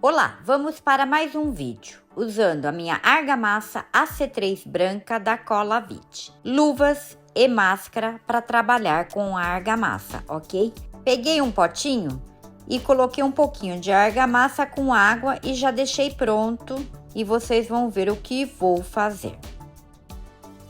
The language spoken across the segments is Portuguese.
Olá, vamos para mais um vídeo usando a minha argamassa AC3 branca da Colavit, luvas e máscara para trabalhar com a argamassa, ok? Peguei um potinho e coloquei um pouquinho de argamassa com água e já deixei pronto e vocês vão ver o que vou fazer.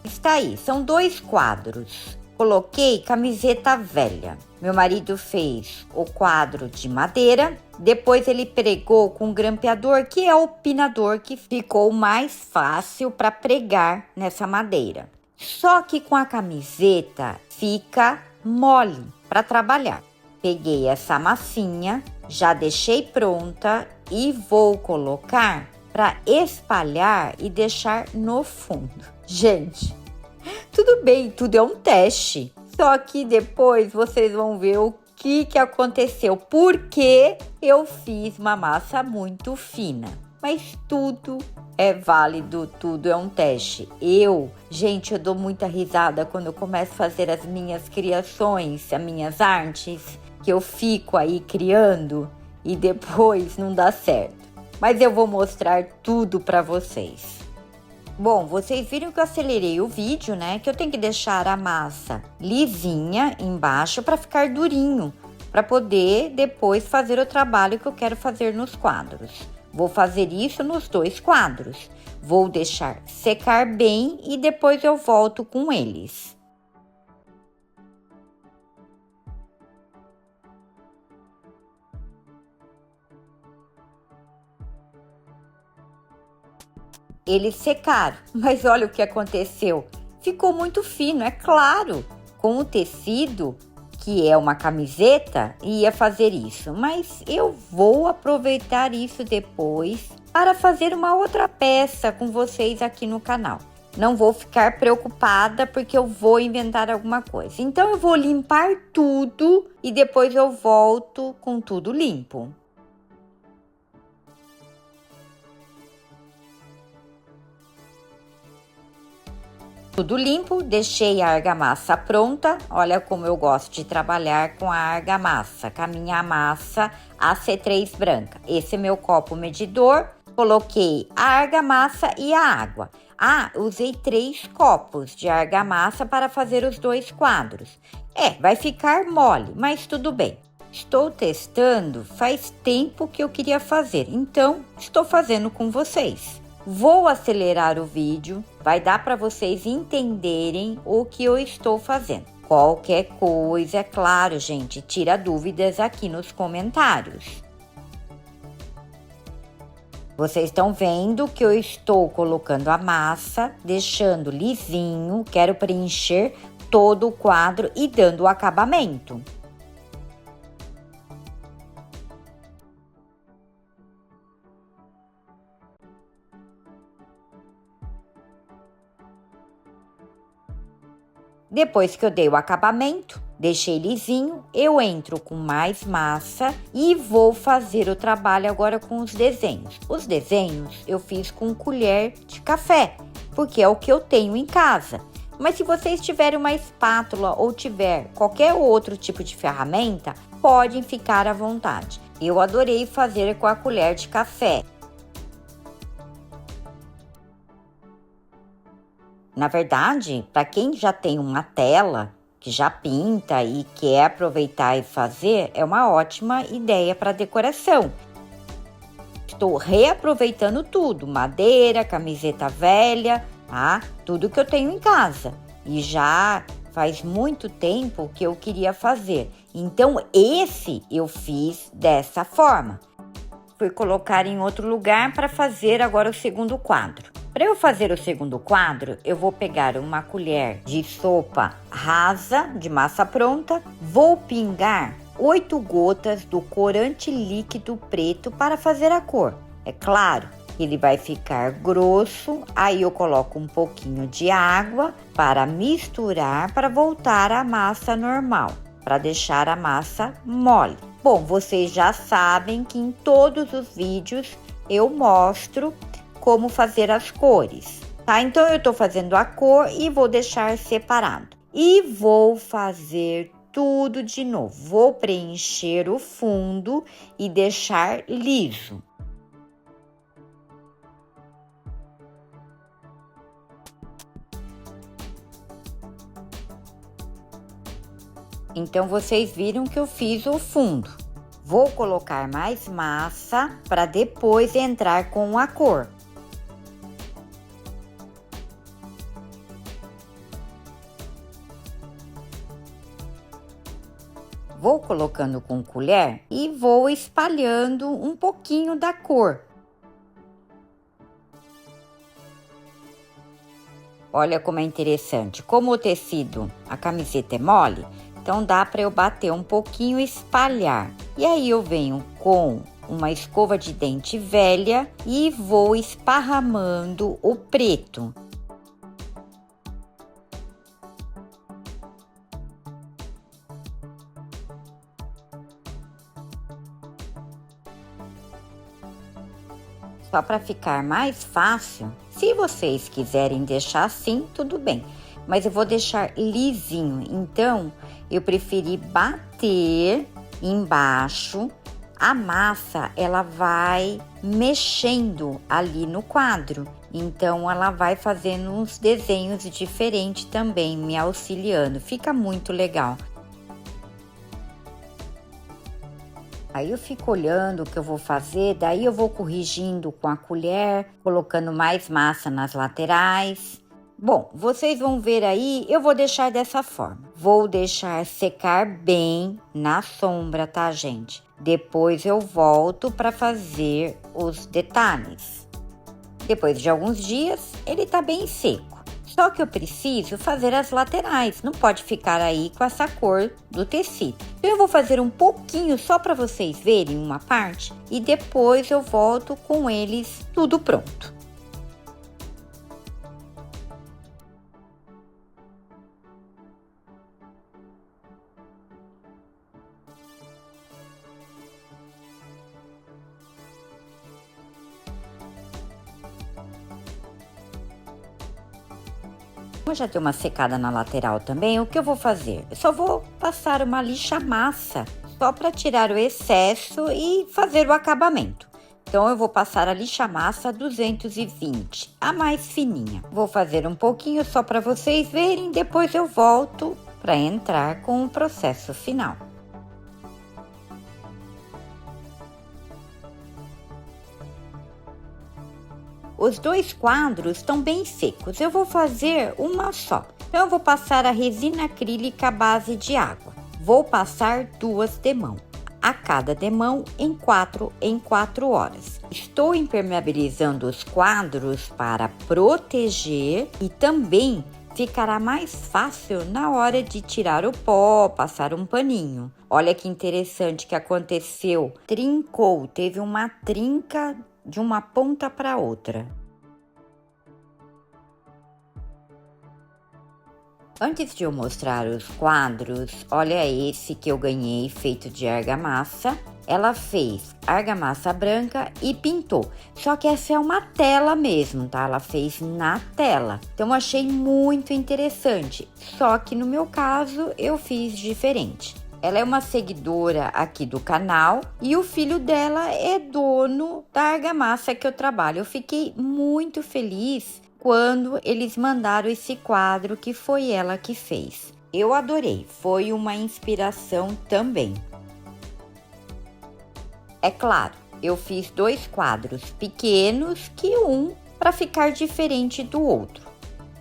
Está aí, são 2 quadros. Coloquei camiseta velha. Meu marido fez o quadro de madeira, depois ele pregou com grampeador, que é o pinador que ficou mais fácil para pregar nessa madeira. Só que com a camiseta fica mole para trabalhar. Peguei essa massinha, já deixei pronta e vou colocar para espalhar e deixar no fundo. Gente, tudo bem, tudo é um teste. Só que depois vocês vão ver o que aconteceu. Porque eu fiz uma massa muito fina. Mas tudo é válido, tudo é um teste. Gente, eu dou muita risada quando eu começo a fazer as minhas criações, as minhas artes, que eu fico aí criando e depois não dá certo. Mas eu vou mostrar tudo para vocês. Bom, vocês viram que eu acelerei o vídeo, né? Que eu tenho que deixar a massa lisinha embaixo para ficar durinho, para poder depois fazer o trabalho que eu quero fazer nos quadros. Vou fazer isso nos 2 quadros. Vou deixar secar bem e depois eu volto com eles. Eles secaram, mas olha o que aconteceu. Ficou muito fino, é claro. Com o tecido, que é uma camiseta, ia fazer isso. Mas eu vou aproveitar isso depois para fazer uma outra peça com vocês aqui no canal. Não vou ficar preocupada porque eu vou inventar alguma coisa. Então eu vou limpar tudo e depois eu volto com tudo limpo. Tudo limpo, deixei a argamassa pronta. Olha como eu gosto de trabalhar com a argamassa, com a minha massa AC3 branca. Esse é meu copo medidor. Coloquei a argamassa e a água. Usei 3 copos de argamassa para fazer os 2 quadros. Vai ficar mole, mas tudo bem. Estou testando, faz tempo que eu queria fazer, então estou fazendo com vocês. Vou acelerar o vídeo, vai dar para vocês entenderem o que eu estou fazendo. Qualquer coisa, é claro, gente, tira dúvidas aqui nos comentários. Vocês estão vendo que eu estou colocando a massa, deixando lisinho, quero preencher todo o quadro e dando o acabamento. Depois que eu dei o acabamento, deixei lisinho, eu entro com mais massa e vou fazer o trabalho agora com os desenhos. Os desenhos eu fiz com colher de café, porque é o que eu tenho em casa. Mas se vocês tiverem uma espátula ou tiver qualquer outro tipo de ferramenta, podem ficar à vontade. Eu adorei fazer com a colher de café. Na verdade, para quem já tem uma tela, que já pinta e quer aproveitar e fazer, é uma ótima ideia para decoração. Estou reaproveitando tudo, madeira, camiseta velha, tudo que eu tenho em casa. E já faz muito tempo que eu queria fazer. Então, esse eu fiz dessa forma. Fui colocar em outro lugar para fazer agora o segundo quadro. Para eu fazer o segundo quadro, eu vou pegar uma colher de sopa rasa, de massa pronta, vou pingar 8 gotas do corante líquido preto para fazer a cor. É claro, ele vai ficar grosso, aí eu coloco um pouquinho de água para misturar, para voltar à massa normal, para deixar a massa mole. Bom, vocês já sabem que em todos os vídeos eu mostro como fazer as cores, tá? Então, eu tô fazendo a cor e vou deixar separado. E vou fazer tudo de novo. Vou preencher o fundo e deixar liso. Então, vocês viram que eu fiz o fundo. Vou colocar mais massa para depois entrar com a cor. Vou colocando com colher e vou espalhando um pouquinho da cor. Olha como é interessante. Como o tecido, a camiseta é mole, então dá para eu bater um pouquinho e espalhar. E aí eu venho com uma escova de dente velha e vou esparramando o preto. Só para ficar mais fácil, se vocês quiserem deixar assim, tudo bem. Mas eu vou deixar lisinho, então eu preferi bater embaixo. A massa, ela vai mexendo ali no quadro, então ela vai fazendo uns desenhos diferentes também, me auxiliando. Fica muito legal. Aí eu fico olhando o que eu vou fazer, daí eu vou corrigindo com a colher, colocando mais massa nas laterais. Bom, vocês vão ver aí, eu vou deixar dessa forma. Vou deixar secar bem na sombra, tá, gente? Depois eu volto para fazer os detalhes. Depois de alguns dias, ele tá bem seco. Só que eu preciso fazer as laterais, não pode ficar aí com essa cor do tecido. Então, eu vou fazer um pouquinho só para vocês verem uma parte e depois eu volto com eles tudo pronto. Como já tem uma secada na lateral também, o que eu vou fazer? Eu só vou passar uma lixa massa, só para tirar o excesso e fazer o acabamento. Então, eu vou passar a lixa massa 220, a mais fininha. Vou fazer um pouquinho só para vocês verem, depois eu volto para entrar com o processo final. Os dois quadros estão bem secos, eu vou fazer uma só. Então, eu vou passar a resina acrílica à base de água. Vou passar 2 demão, a cada demão em 4 horas. Estou impermeabilizando os quadros para proteger e também ficará mais fácil na hora de tirar o pó, passar um paninho. Olha que interessante que aconteceu, trincou, teve uma trinca de uma ponta para outra. Antes de eu mostrar os quadros, olha esse que eu ganhei feito de argamassa. Ela fez argamassa branca e pintou. Só que essa é uma tela mesmo, tá? Ela fez na tela. Então, eu achei muito interessante. Só que no meu caso, eu fiz diferente. Ela é uma seguidora aqui do canal e o filho dela é dono da argamassa que eu trabalho. Eu fiquei muito feliz quando eles mandaram esse quadro que foi ela que fez. Eu adorei, foi uma inspiração também. É claro, eu fiz 2 quadros pequenos que um para ficar diferente do outro.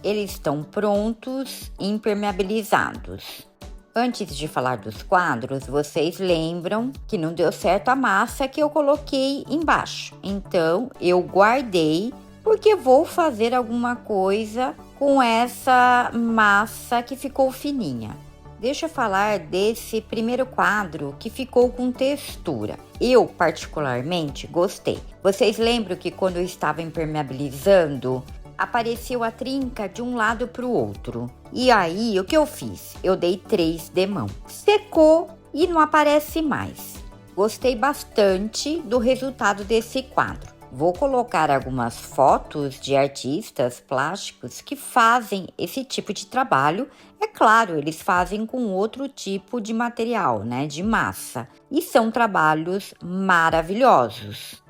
Eles estão prontos, impermeabilizados. Antes de falar dos quadros, vocês lembram que não deu certo a massa que eu coloquei embaixo. Então, eu guardei porque vou fazer alguma coisa com essa massa que ficou fininha. Deixa eu falar desse primeiro quadro que ficou com textura. Eu, particularmente, gostei. Vocês lembram que quando eu estava impermeabilizando, apareceu a trinca de um lado para o outro. E aí, o que eu fiz? Eu dei 3 demão. Secou e não aparece mais. Gostei bastante do resultado desse quadro. Vou colocar algumas fotos de artistas plásticos que fazem esse tipo de trabalho. É claro, eles fazem com outro tipo de material, né? De massa. E são trabalhos maravilhosos.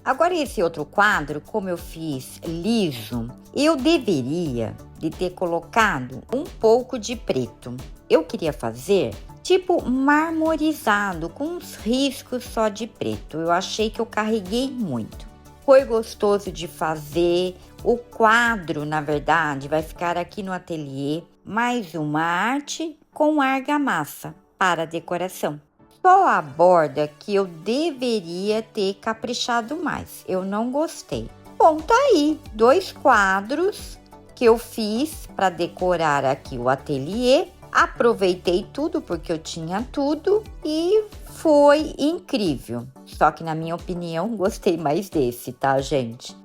Agora, esse outro quadro, como eu fiz liso, eu deveria de ter colocado um pouco de preto. Eu queria fazer tipo marmorizado, com uns riscos só de preto. Eu achei que eu carreguei muito. Foi gostoso de fazer. O quadro, na verdade, vai ficar aqui no ateliê. Mais uma arte com argamassa para decoração. Só a borda que eu deveria ter caprichado mais. Eu não gostei. Bom, tá aí 2 quadros que eu fiz para decorar aqui o ateliê. Aproveitei tudo porque eu tinha tudo e foi incrível. Só que, na minha opinião, gostei mais desse, tá, gente?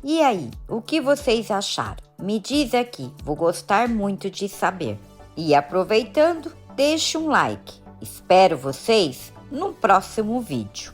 E aí, o que vocês acharam? Me diz aqui, vou gostar muito de saber. E aproveitando, deixe um like. Espero vocês no próximo vídeo.